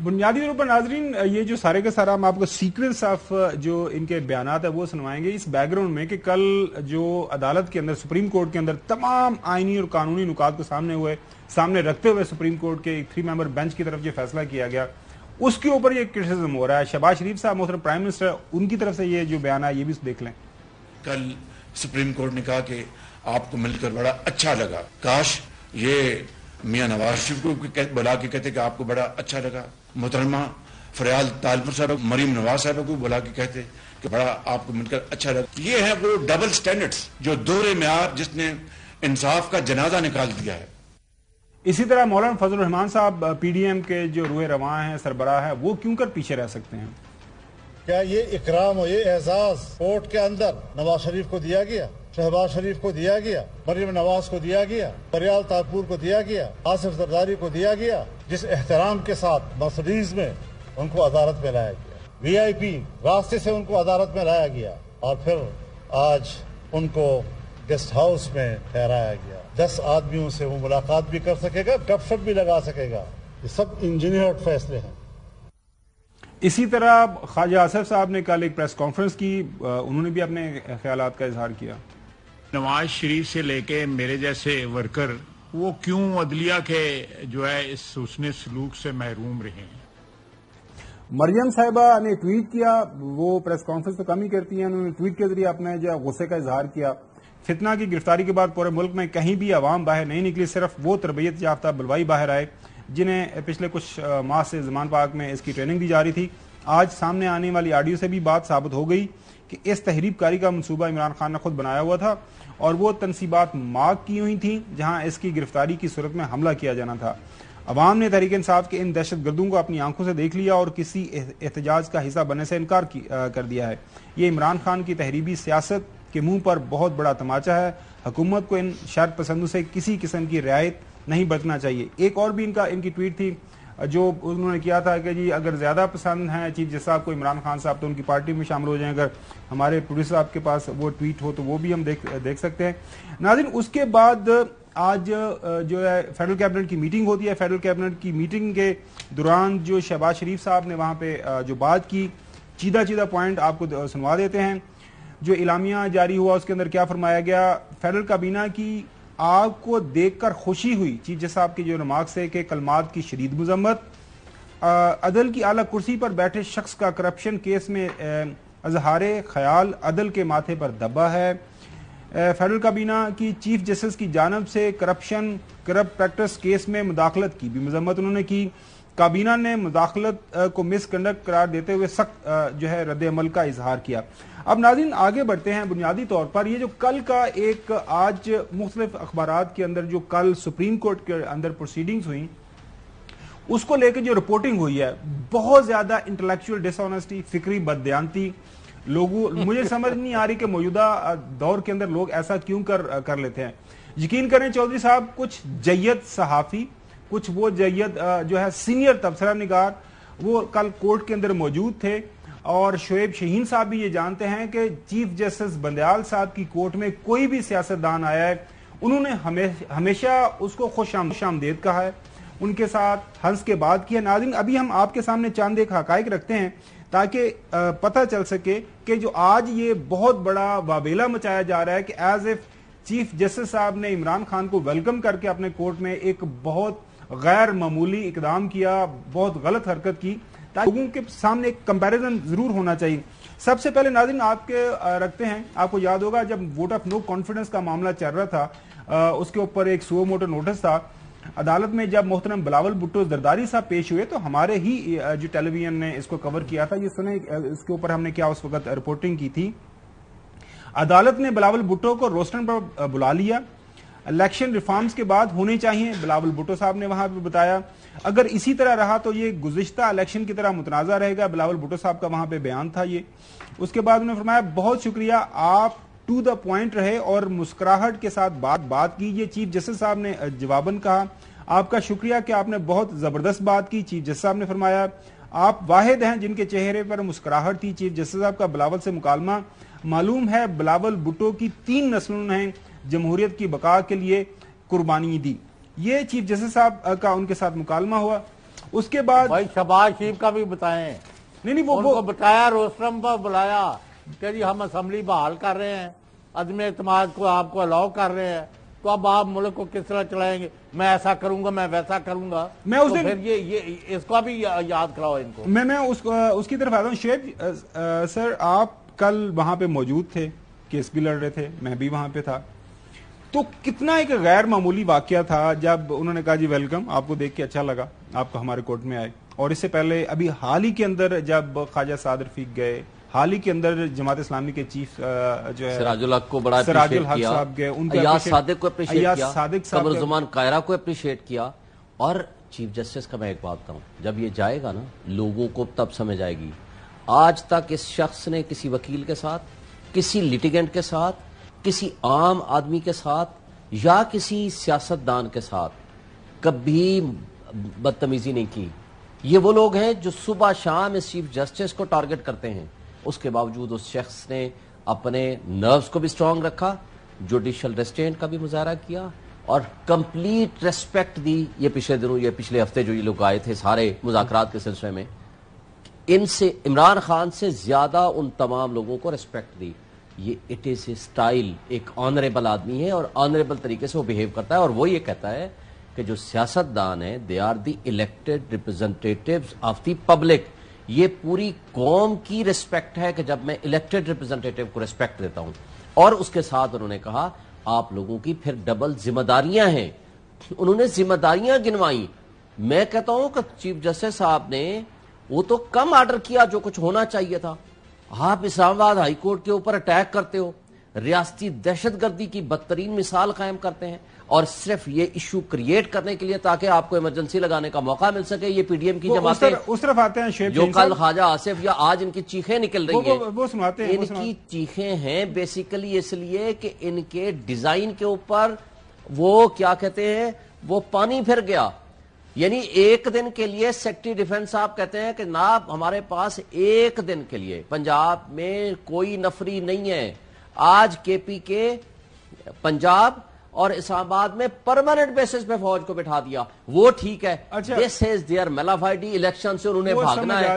بنیادی طور پر ناظرین یہ جو سارے کا سارا ہم آپ کو سیکوینس آف جو ان کے بیانات ہے وہ سنوائیں گے اس بیک گراؤنڈ میں کہ کل جو عدالت کے اندر سپریم کورٹ کے اندر تمام آئینی اور قانونی نکات کو سامنے رکھتے ہوئے سپریم کورٹ کے ایک 3 ممبر بینچ کی طرف یہ فیصلہ کیا گیا، اس کے اوپر یہ کرٹیسزم ہو رہا ہے۔ شہباز شریف صاحب محترم پرائم منسٹر، ان کی طرف سے یہ جو بیان ہے یہ بھی دیکھ لیں۔ کل سپریم کورٹ نے کہا کہ آپ کو مل کر بڑا اچھا لگا، کاش یہ میاں نواز شریف کو بلا کے کہتے کہ آپ کو بڑا اچھا لگا، محترمہ فریال طالب صاحب مریم نواز صاحب کو بلا کے کہتے کہ بڑا آپ کو مل کر اچھا لگا۔ یہ ہے وہ ڈبل سٹینڈرڈز جو دوہرے معیار جس نے انصاف کا جنازہ نکال دیا ہے۔ اسی طرح مولانا فضل الرحمان صاحب پی ڈی ایم کے جو روح رواں ہیں، سربراہ ہیں، وہ کیوں کر پیچھے رہ سکتے ہیں؟ کیا یہ اکرام اور یہ اعزاز کورٹ کے اندر نواز شریف کو دیا گیا، شہباز شریف کو دیا گیا، مریم نواز کو دیا گیا، فریال طاہر کو دیا گیا، آصف زرداری کو دیا گیا، جس احترام کے ساتھ مرسیڈیز میں ان کو عدالت میں لایا گیا، وی آئی پی راستے سے ان کو عدالت میں لایا گیا، اور پھر آج ان کو گیسٹ ہاؤس میں ٹھہرایا گیا۔ 10 آدمیوں سے وہ ملاقات بھی کر سکے گا، گپ شپ بھی لگا سکے گا۔ یہ سب انجینئرڈ فیصلے ہیں۔ اسی طرح خواجہ آصف صاحب نے کل ایک پریس کانفرنس کی، انہوں نے بھی اپنے خیالات کا اظہار کیا۔ نواز شریف سے لے کے میرے جیسے ورکر وہ کیوں عدلیہ کے جو ہے اس حسن سلوک سے محروم رہے ہیں؟ مریم صاحبہ نے ٹویٹ کیا، وہ پریس کانفرنس تو کم ہی کرتی ہیں، انہوں نے ٹویٹ کے ذریعے اپنے جو غصے کا اظہار کیا۔ فتنہ کی گرفتاری کے بعد پورے ملک میں کہیں بھی عوام باہر نہیں نکلی، صرف وہ تربیت یافتہ بلوائی باہر آئے جنہیں پچھلے کچھ ماہ سے زمان پاک میں اس کی ٹریننگ دی جا رہی تھی۔ آج سامنے آنے والی آڈیو سے بھی بات ثابت ہو گئی کہ اس تحریب کاری کا منصوبہ عمران خان نے خود بنایا ہوا تھا اور وہ تنصیبات مارک کی ہوئی تھیں جہاں اس کی گرفتاری کی صورت میں حملہ کیا جانا تھا۔ عوام نے تحریک انصاف کے ان دہشت گردوں کو اپنی آنکھوں سے دیکھ لیا اور کسی احتجاج کا حصہ بننے سے انکار کر دیا ہے۔ یہ عمران خان کی تحریبی سیاست کے منہ پر بہت بڑا تماچا ہے۔ حکومت کو ان شر پسندوں سے کسی قسم کی رعایت نہیں برتنا چاہیے۔ ایک اور بھی ان کی ٹویٹ تھی جو انہوں نے کیا تھا کہ جی اگر زیادہ پسند ہیں چیف جسٹس صاحب کو عمران خان صاحب تو ان کی پارٹی میں شامل ہو جائیں، اگر ہمارے پروڈیوسر صاحب کے پاس وہ ٹویٹ ہو تو وہ بھی ہم دیکھ سکتے ہیں۔ ناظرین، اس کے بعد آج جو ہے فیڈرل کیبنٹ کی میٹنگ ہوتی ہے۔ فیڈرل کیبنٹ کی میٹنگ کے دوران جو شہباز شریف صاحب نے وہاں پہ جو بات کی، چیدہ پوائنٹ آپ کو سنوا دیتے ہیں۔ جو اعلامیہ جاری ہوا اس کے اندر کیا فرمایا گیا؟ فیڈرل کابینہ کی آپ کو دیکھ کر خوشی ہوئی چیف جسٹس صاحب کی جو ریمارکس ہے کہ کلمات کی شدید مذمت، عدل کی اعلیٰ کرسی پر بیٹھے شخص کا کرپشن کیس میں اظہار خیال عدل کے ماتھے پر دبا ہے۔ فیڈرل کابینہ کی چیف جسٹس کی جانب سے کرپٹ پریکٹس کیس میں مداخلت کی بھی مذمت انہوں نے کی۔ کابینہ نے مداخلت کو مس کنڈکٹ قرار دیتے ہوئے سخت جو ہے رد عمل کا اظہار کیا۔ اب ناظرین آگے بڑھتے ہیں۔ بنیادی طور پر یہ جو کل کا ایک آج مختلف اخبارات کے اندر جو کل سپریم کورٹ کے اندر پروسیڈنگز ہوئیں اس کو لے کے جو رپورٹنگ ہوئی ہے، بہت زیادہ انٹلیکچوئل ڈس آنیسٹی، فکری بددیانتی، مجھے سمجھ نہیں آ رہی کہ موجودہ دور کے اندر لوگ ایسا کیوں کر لیتے ہیں۔ یقین کریں چودھری صاحب، کچھ جید صحافی، کچھ وہ جید جو ہے سینئر تبصرہ نگار وہ کل کورٹ کے اندر موجود تھے، اور شعیب شہین صاحب بھی یہ جانتے ہیں کہ چیف جسٹس بندیال صاحب کی کورٹ میں کوئی بھی سیاستدان آیا ہے انہوں نے ہمیشہ اس کو خوش آمدید کہا ہے، ان کے ساتھ ہنس کے بات کی ہے۔ ناظرین، ابھی ہم آپ کے سامنے چند ایک حقائق رکھتے ہیں تاکہ پتہ چل سکے کہ جو آج یہ بہت بڑا واویلا مچایا جا رہا ہے کہ ایز اف چیف جسٹس صاحب نے عمران خان کو ویلکم کر کے اپنے کورٹ میں ایک بہت غیر معمولی اقدام کیا، بہت غلط حرکت کی، لوگوں کے سامنے ایک کمپیریزن ضرور ہونا چاہیے۔ سب سے پہلے ناظرین آپ کے رکھتے ہیں، آپ کو یاد ہوگا جب ووٹ آف نو کانفیڈنس کا معاملہ چل رہا تھا، اس کے اوپر ایک سو موٹو نوٹس تھا عدالت میں، جب محترم بلاول بھٹو زرداری صاحب پیش ہوئے تو ہمارے ہی جو ٹیلی ویژن نے اس کو کور کیا تھا، یہ سنیں اس کے اوپر ہم نے کیا اس وقت رپورٹنگ کی تھی۔ عدالت نے بلاول بھٹو کو روسٹرن پر بلا لیا، الیکشن ریفارمز کے بعد ہونے چاہیے، بلاول بھٹو صاحب نے وہاں پہ بتایا۔ اگر اسی طرح رہا تو یہ گزشتہ الیکشن کی طرح متنازع رہے گا، بلاول بھٹو صاحب کا وہاں پہ بیان تھا یہ۔ اس کے بعد انہوں نے فرمایا بہت شکریہ، آپ ٹو دا پوائنٹ رہے اور مسکراہٹ کے ساتھ بات کی، یہ چیف جسٹس صاحب نے جواباً کہا۔ آپ کا شکریہ کہ آپ نے بہت زبردست بات کی، چیف جسٹس صاحب نے فرمایا۔ آپ واحد ہیں جن کے چہرے پر مسکراہٹ تھی۔ چیف جسٹس صاحب کا بلاول سے مکالمہ، معلوم ہے بلاول بھٹو کی 3 نسلوں نے جمہوریت کی بقا کے لیے قربانی دی۔ یہ چیف جسٹس صاحب کا ان کے ساتھ مکالمہ ہوا۔ اس کے بعد بھائی شہباز شریف کا بھی بتائیں. نہیں ان کو بتایا, روسٹرم پر بلایا کہ جی ہم اسمبلی بحال کر رہے ہیں, عدم اعتماد کو آپ کو الاؤ کر رہے ہیں, تو اب آپ ملک کو کس طرح چلائیں گے؟ میں ایسا کروں گا, میں ویسا کروں گا. میں اس پھر یہ اس کو بھی یاد کراؤ ان کو. میں اس کی طرف آتا ہوں. شعیب سر, آپ کل وہاں پہ موجود تھے, کیس بھی لڑ رہے تھے, میں بھی وہاں پہ تھا. تو کتنا ایک غیر معمولی واقعہ تھا جب انہوں نے کہا جی ویلکم, آپ کو دیکھ کے اچھا لگا, آپ کو ہمارے کورٹ میں آئے. اور اس سے پہلے ابھی حال ہی کے اندر جب خواجہ سعد رفیق گئے, حال ہی کے اندر جماعت اسلامی کے چیف جو ہے سراج الحق کو بڑا سراج اپریشیٹ الحق کیا, صاحب گئے, ان ایاز صادق کو اپریشیٹ کیا, ایاز صادق صاحب قمر زمان قاہرہ کو اپریشیٹ کیا. اور چیف جسٹس کا میں ایک بات کہوں, جب یہ جائے گا نا لوگوں کو تب سمجھ آئے گی. آج تک اس شخص نے کسی وکیل کے ساتھ, کسی لیٹیگنٹ کے ساتھ, کسی عام آدمی کے ساتھ یا کسی سیاستدان کے ساتھ کبھی بدتمیزی نہیں کی. یہ وہ لوگ ہیں جو صبح شام اس چیف جسٹس کو ٹارگٹ کرتے ہیں. اس کے باوجود اس شخص نے اپنے نروز کو بھی سٹرونگ رکھا, جوڈیشل ریسٹرینٹ کا بھی مظاہرہ کیا اور کمپلیٹ ریسپیکٹ دی. یہ پچھلے دنوں, یہ پچھلے ہفتے جو یہ لوگ آئے تھے سارے مذاکرات کے سلسلے میں, ان سے عمران خان سے زیادہ ان تمام لوگوں کو ریسپیکٹ دی. یہ اٹ از اے اسٹائل. ایک آنریبل آدمی ہے اور آنریبل طریقے سے وہ بہیو کرتا ہے. اور وہ یہ کہتا ہے کہ جو سیاستدان ہیں they are the elected representatives of the public. یہ پوری قوم کی ریسپیکٹ ہے کہ جب میں الیکٹڈ ریپرزینٹیٹیو کو ریسپیکٹ دیتا ہوں. اور اس کے ساتھ انہوں نے کہا آپ لوگوں کی پھر ڈبل ذمہ داریاں ہیں. انہوں نے ذمہ داریاں گنوائیں. میں کہتا ہوں کہ چیف جسٹس صاحب نے وہ تو کم آرڈر کیا جو کچھ ہونا چاہیے تھا. آپ اسلام آباد ہائی کورٹ کے اوپر اٹیک کرتے ہو, ریاستی دہشت گردی کی بدترین مثال قائم کرتے ہیں, اور صرف یہ ایشو کریٹ کرنے کے لیے تاکہ آپ کو ایمرجنسی لگانے کا موقع مل سکے. یہ پی ڈی ایم کی جماعتیں اس طرف آتے ہیں شعیب, جو کل خواجہ آصف یا آج ان کی چیخیں نکل رہی ہیں, وہ سناتے ہیں. ان کی چیخیں ہیں بیسیکلی اس لیے کہ ان کے ڈیزائن کے اوپر وہ کیا کہتے ہیں, وہ پانی پھر گیا. یعنی ایک دن کے لیے سیکٹری ڈیفنس صاحب کہتے ہیں کہ جناب ہمارے پاس ایک دن کے لیے پنجاب میں کوئی نفری نہیں ہے. آج کے پی کے پنجاب اور اسلام آباد میں پرماننٹ بیسس پہ فوج کو بٹھا دیا. وہ ٹھیک ہے, دس از دیئر میلافائڈی. الیکشن سے انہوں نے بھاگنا ہے.